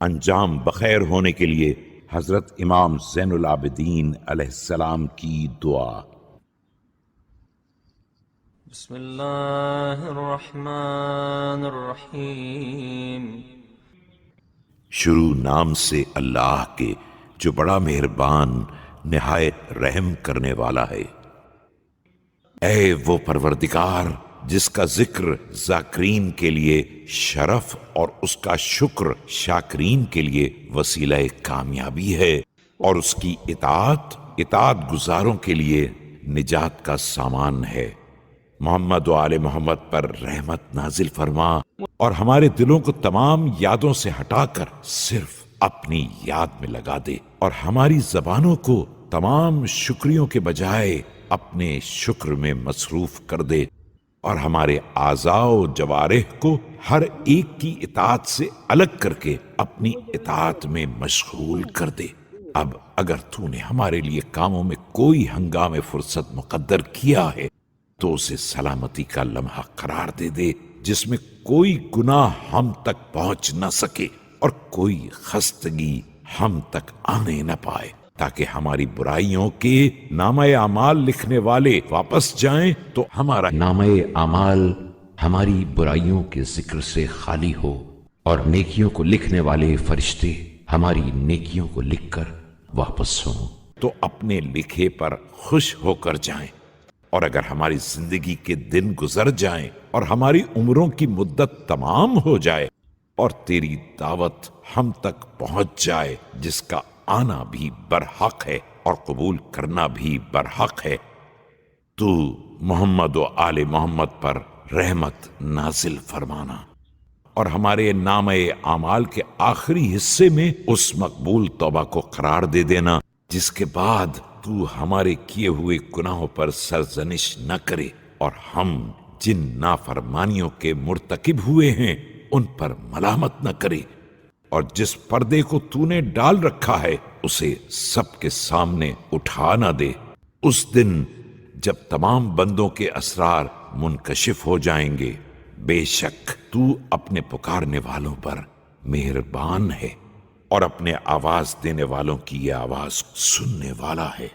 انجام بخیر ہونے کے لیے حضرت امام زین العابدین علیہ السلام کی دعا۔ بسم اللہ الرحمن الرحیم۔ شروع نام سے اللہ کے جو بڑا مہربان نہایت رحم کرنے والا ہے۔ اے وہ پروردگار جس کا ذکر ذاکرین کے لیے شرف اور اس کا شکر شاکرین کے لیے وسیلہ کامیابی ہے، اور اس کی اطاعت گزاروں کے لیے نجات کا سامان ہے۔ محمد و آل محمد پر رحمت نازل فرما اور ہمارے دلوں کو تمام یادوں سے ہٹا کر صرف اپنی یاد میں لگا دے، اور ہماری زبانوں کو تمام شکریوں کے بجائے اپنے شکر میں مصروف کر دے، اور ہمارے اعضاء و جوارح کو ہر ایک کی اطاعت سے الگ کر کے اپنی اطاعت میں مشغول کر دے۔ اب اگر تو نے ہمارے لیے کاموں میں کوئی ہنگام فرصت مقدر کیا ہے تو اسے سلامتی کا لمحہ قرار دے دے، جس میں کوئی گناہ ہم تک پہنچ نہ سکے اور کوئی خستگی ہم تک آنے نہ پائے، تاکہ ہماری برائیوں کے نامہ اعمال لکھنے والے واپس جائیں تو ہمارا نامہ اعمال ہماری برائیوں کے ذکر سے خالی ہو، اور نیکیوں کو لکھنے والے فرشتے ہماری نیکیوں کو لکھ کر واپس ہوں تو اپنے لکھے پر خوش ہو کر جائیں۔ اور اگر ہماری زندگی کے دن گزر جائیں اور ہماری عمروں کی مدت تمام ہو جائے اور تیری دعوت ہم تک پہنچ جائے، جس کا آنا بھی برحق ہے اور قبول کرنا بھی برحق ہے، تو محمد و آل محمد پر رحمت نازل فرمانا، اور ہمارے نامہ اعمال کے آخری حصے میں اس مقبول توبہ کو قرار دے دینا، جس کے بعد تو ہمارے کیے ہوئے گناہوں پر سرزنش نہ کرے، اور ہم جن نافرمانیوں کے مرتکب ہوئے ہیں ان پر ملامت نہ کرے، اور جس پردے کو تو نے ڈال رکھا ہے اسے سب کے سامنے اٹھا نہ دے۔ اس دن جب تمام بندوں کے اسرار منکشف ہو جائیں گے، بے شک تو اپنے پکارنے والوں پر مہربان ہے، اور اپنے آواز دینے والوں کی یہ آواز سننے والا ہے۔